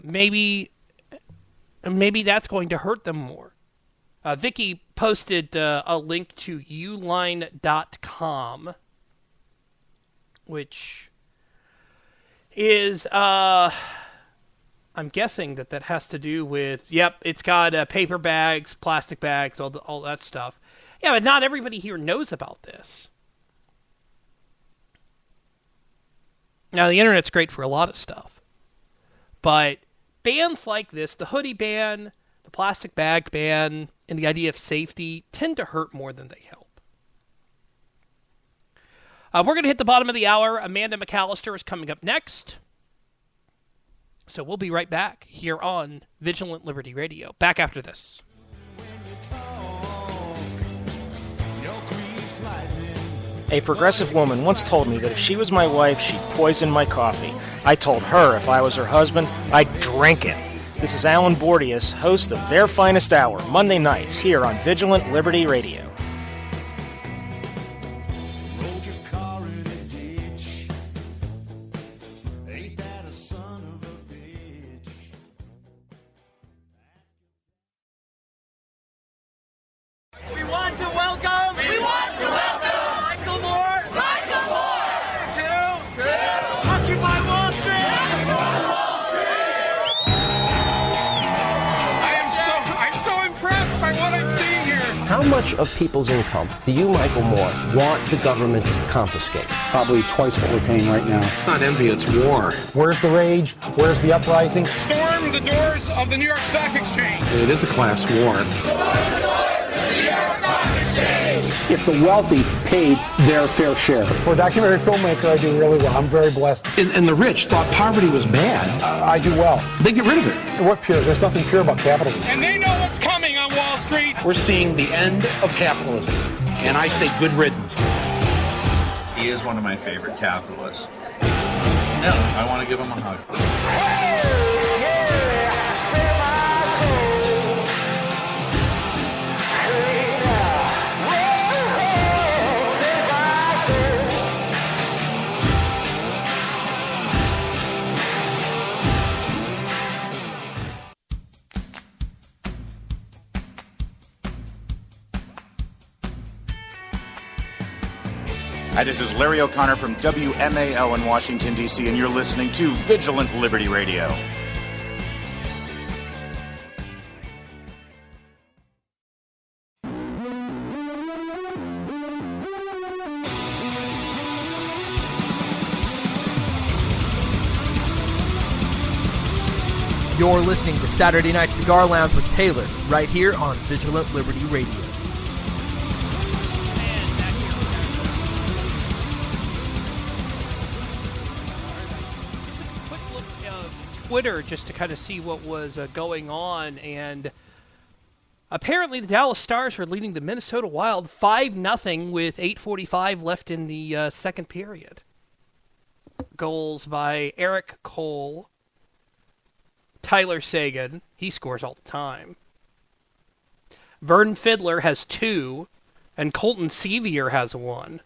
maybe that's going to hurt them more. Vicky posted a link to uline.com, which is, I'm guessing that has to do with, it's got paper bags, plastic bags, all that stuff. Yeah, but not everybody here knows about this. Now, the internet's great for a lot of stuff, but bans like this, the hoodie ban, the plastic bag ban, and the idea of safety tend to hurt more than they help. We're going to hit the bottom of the hour. Amanda McAllister is coming up next. So we'll be right back here on Vigilant Liberty Radio. Back after this. A progressive woman once told me that if she was my wife, she'd poison my coffee. I told her if I was her husband, I'd drink it. This is Alan Bordius, host of Their Finest Hour, Monday nights here on Vigilant Liberty Radio. How much of people's income do you, Michael Moore, want the government to confiscate? Probably twice what we're paying right now. It's not envy, it's war. Where's the rage? Where's the uprising? Storm the doors of the New York Stock Exchange. It is a class war. If the wealthy paid their fair share. For a documentary filmmaker, I do really well. I'm very blessed. And the rich thought poverty was bad. I do well. They get rid of it. What pure? There's nothing pure about capitalism. And they know what's coming on Wall Street. We're seeing the end of capitalism. And I say good riddance. He is one of my favorite capitalists. Yeah, I want to give him a hug. Hi, this is Larry O'Connor from WMAL in Washington, D.C., and you're listening to Vigilant Liberty Radio. You're listening to Saturday Night Cigar Lounge with Taylor, right here on Vigilant Liberty Radio. Twitter just to kind of see what was going on, and apparently the Dallas Stars are leading the Minnesota Wild 5-0 with 8:45 left in the second period. Goals by Eric Cole, Tyler Seguin, he scores all the time. Vern Fiddler has 2, and Colton Sevier has 1.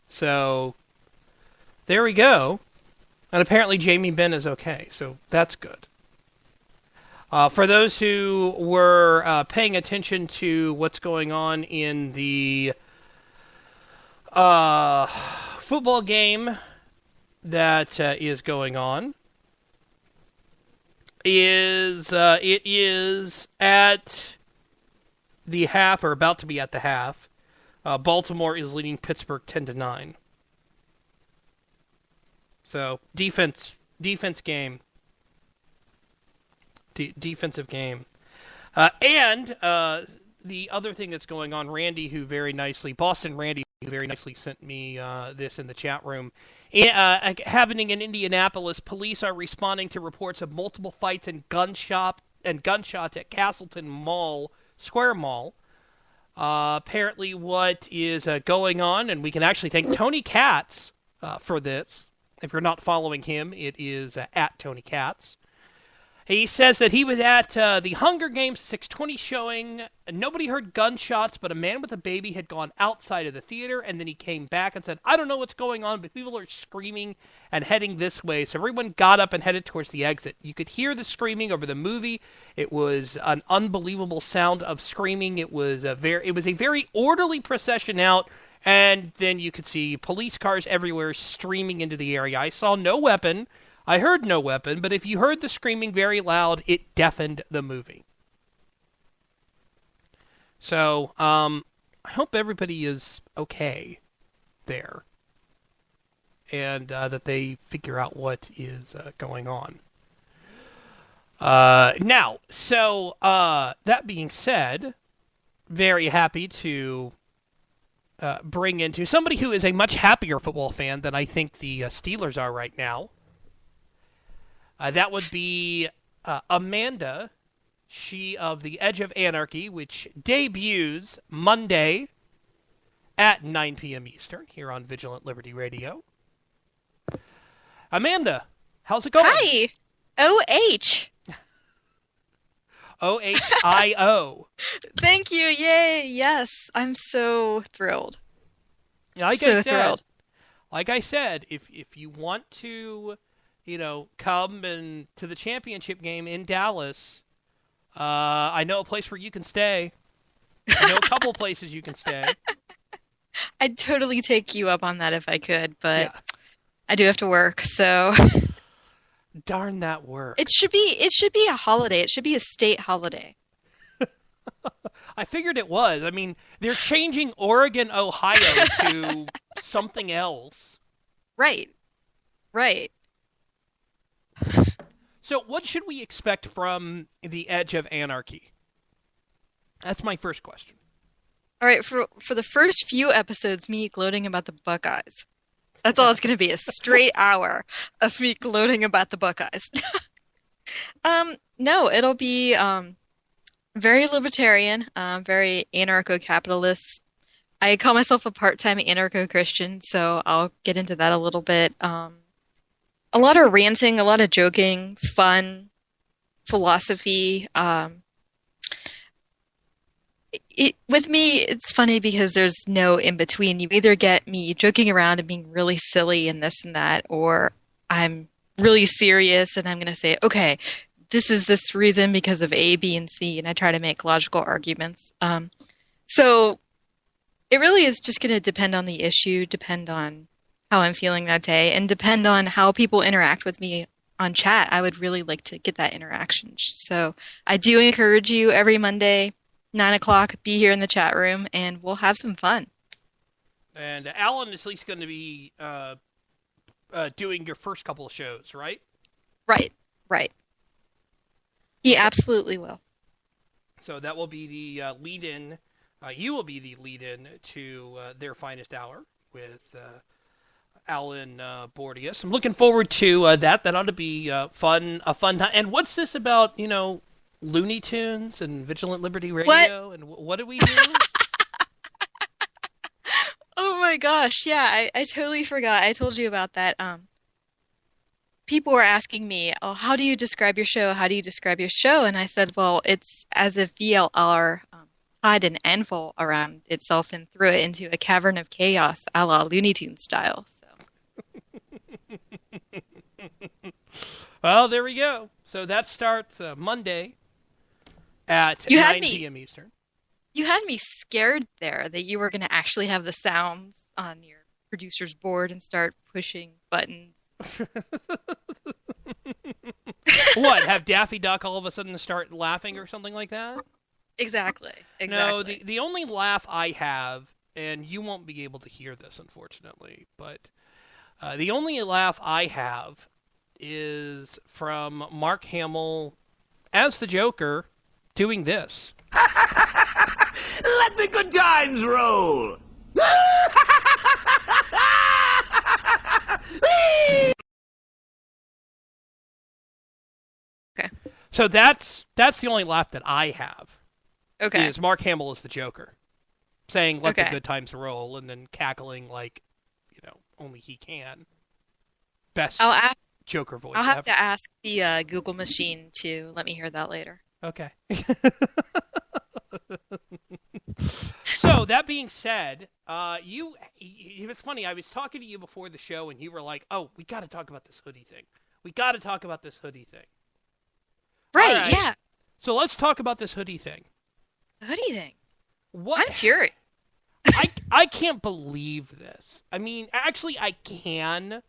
So there we go. And apparently Jamie Benn is okay, so that's good. For those who were paying attention to what's going on in the football game that is going on, it is at the half, or about to be at the half. Baltimore is leading Pittsburgh 10-9. So, defensive game. Defensive game. And the other thing that's going on, Boston Randy, who very nicely sent me this in the chat room. Happening in Indianapolis, police are responding to reports of multiple fights and gunshots at Castleton Square Mall. Apparently what is going on, and we can actually thank Tony Katz for this. If you're not following him, it is at Tony Katz. He says that he was at the Hunger Games 620 showing. Nobody heard gunshots, but a man with a baby had gone outside of the theater, and then he came back and said, I don't know what's going on, but people are screaming and heading this way. So everyone got up and headed towards the exit. You could hear the screaming over the movie. It was an unbelievable sound of screaming. It was a very orderly procession out, and then you could see police cars everywhere streaming into the area. I saw no weapon. I heard no weapon, but if you heard the screaming very loud, it deafened the movie. So, I hope everybody is okay there, and that they figure out what is going on. Now, so, that being said, very happy to bring into somebody who is a much happier football fan than I think the Steelers are right now. That would be Amanda, she of The Edge of Anarchy, which debuts Monday at 9 p.m. Eastern here on Vigilant Liberty Radio. Amanda, how's it going? Hi! O-H! O-H-I-O. Thank you, yay, yes. I'm so thrilled. Like I said, if you want to... come and to the championship game in Dallas. I know a place where you can stay. I know a couple places you can stay. I'd totally take you up on that if I could, but I do have to work, so... Darn that work. It should be a holiday. It should be a state holiday. I figured it was. I mean, they're changing Oregon, Ohio to something else. Right. So what should we expect from The Edge of Anarchy? That's my first question. All right, for the first few episodes, me gloating about the Buckeyes. That's all it's going to be, a straight hour of me gloating about the Buckeyes. No, it'll be very libertarian, very anarcho-capitalist. I call myself a part-time anarcho-Christian, so I'll get into that a little bit. A lot of ranting, a lot of joking, fun, philosophy. With me, it's funny because there's no in-between. You either get me joking around and being really silly and this and that, or I'm really serious and I'm going to say, okay, this is this reason because of A, B, and C, and I try to make logical arguments. So it really is just going to depend on the issue, depend on how I'm feeling that day, and depend on how people interact with me on chat. I would really like to get that interaction. So I do encourage you every Monday, 9 o'clock, be here in the chat room, and we'll have some fun. And Alan is at least going to be doing your first couple of shows, right? Right. He absolutely will. So that will be the lead-in. You will be the lead-in to Their Finest Hour with... Alan Bordius. I'm looking forward to that. That ought to be a fun time. And what's this about, Looney Tunes and Vigilant Liberty Radio? What? And what do we do? Oh my gosh, yeah, I totally forgot. I told you about that. People were asking me, oh, how do you describe your show? How do you describe your show? And I said, well, it's as if VLR tied an anvil around itself and threw it into a cavern of chaos a la Looney Tunes style. Well, there we go. So that starts Monday at 9 p.m. Eastern. You had me scared there that you were going to actually have the sounds on your producer's board and start pushing buttons. What? Have Daffy Duck all of a sudden start laughing or something like that? Exactly. No, the only laugh I have, and you won't be able to hear this, unfortunately, but the only laugh I have is from Mark Hamill as the Joker doing this. Let the good times roll! Okay. So that's the only laugh that I have. Okay. Is Mark Hamill as the Joker, saying "Let the Okay. good times roll" and then cackling like, only he can. Best Joker voice. I'll have to ask the Google machine to let me hear that later. Okay. So, that being said, it's funny, I was talking to you before the show, and you were like, oh, we got to talk about this hoodie thing. Right, yeah. So let's talk about this hoodie thing. The hoodie thing? What? I'm furious. I can't believe this. I mean, actually, I can.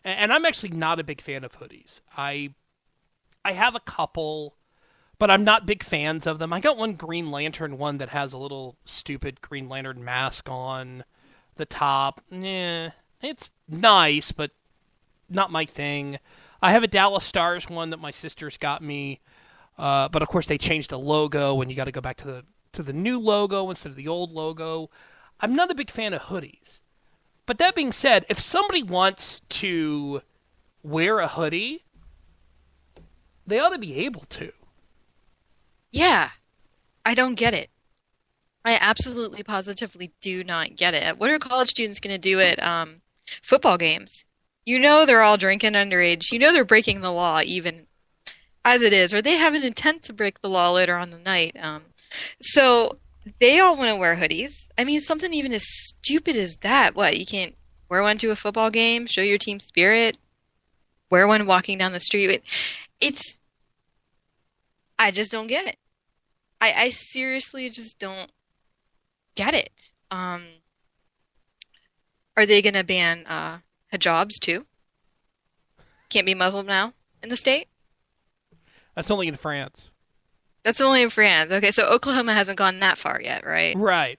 And I'm actually not a big fan of hoodies. I have a couple, but I'm not big fans of them. I got one Green Lantern one that has a little stupid Green Lantern mask on the top. It's nice, but not my thing. I have a Dallas Stars one that my sister's got me, but of course they changed the logo, and you got to go back to the new logo instead of the old logo. I'm not a big fan of hoodies. But that being said, if somebody wants to wear a hoodie, they ought to be able to. Yeah. I don't get it. I absolutely, positively do not get it. What are college students going to do at football games? You know they're all drinking underage. You know they're breaking the law even as it is. Or they have an intent to break the law later on the night. So they all want to wear hoodies. I mean, something even as stupid as that. What, you can't wear one to a football game? Show your team spirit? Wear one walking down the street? I just don't get it. I seriously just don't get it. Are they going to ban hijabs too? Can't be Muslim now in the state? That's only in France. That's only in France. Okay, so Oklahoma hasn't gone that far yet, right? Right.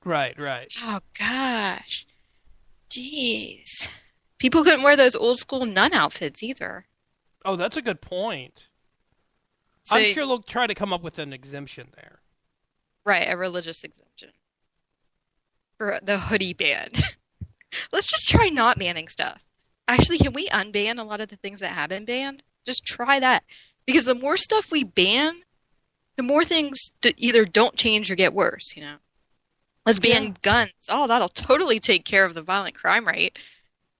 Oh, gosh. Jeez. People couldn't wear those old school nun outfits either. Oh, that's a good point. So, I'm sure they'll try to come up with an exemption there. Right, a religious exemption. For the hoodie ban. Let's just try not banning stuff. Actually, can we unban a lot of the things that have been banned? Just try that. Because the more stuff we ban, the more things that either don't change or get worse, you know. Let's ban guns. Oh, that'll totally take care of the violent crime rate.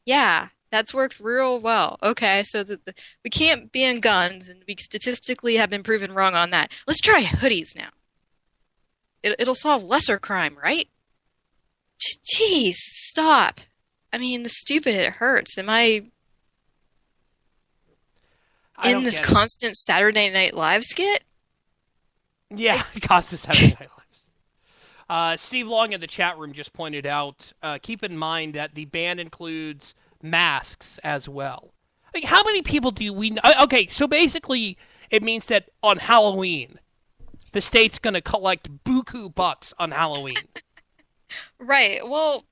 Yeah, that's worked real well. Okay, so we can't ban guns, and we statistically have been proven wrong on that. Let's try hoodies now. It'll solve lesser crime, right? Jeez, stop. I mean, the stupid, it hurts. Am I in this constant Saturday Night Live skit? Yeah, constant Saturday Night Live. Steve Long in the chat room just pointed out, keep in mind that the ban includes masks as well. I mean, how many people do we know? Okay, so basically it means that on Halloween, the state's going to collect buku bucks on Halloween. Right. Well,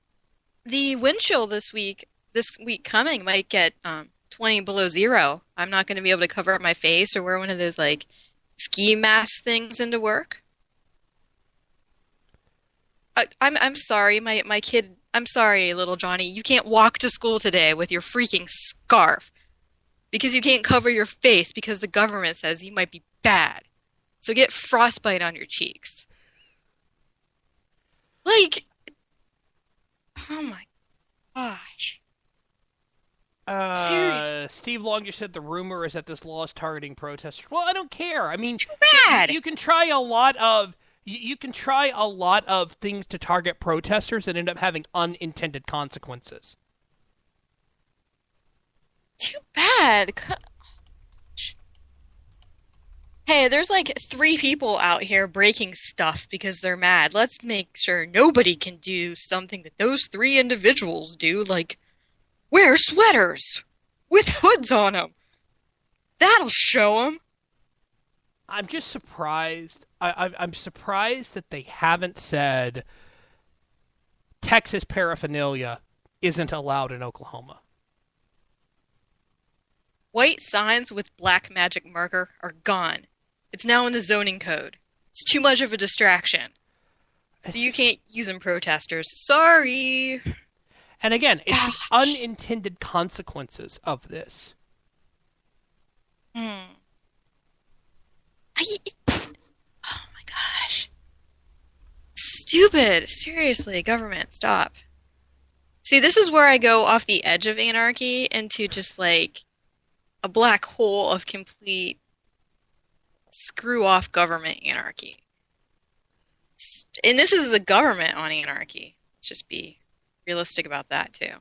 the wind chill this week coming might get 20 below zero. I'm not going to be able to cover up my face or wear one of those like ski mask things into work. I'm sorry, my kid. I'm sorry, little Johnny. You can't walk to school today with your freaking scarf because you can't cover your face because the government says you might be bad. So get frostbite on your cheeks. Like, oh my gosh. Seriously. Steve Long just said the rumor is that this law is targeting protesters. Well, I don't care. I mean, too bad. You can try a lot of things to target protesters and end up having unintended consequences. Too bad. Hey, there's like 3 people out here breaking stuff because they're mad. Let's make sure nobody can do something that those 3 individuals do, like wear sweaters with hoods on them. That'll show them. I'm just surprised. I'm surprised that they haven't said Texas paraphernalia isn't allowed in Oklahoma. White signs with black magic marker are gone. It's now in the zoning code. It's too much of a distraction. So you can't use them, protesters. Sorry. And again, it's the unintended consequences of this. Oh my gosh. Stupid. Seriously, government, stop. See, this is where I go off the edge of anarchy into just like a black hole of complete screw off government anarchy. And this is the government on anarchy. Let's just be realistic about that too.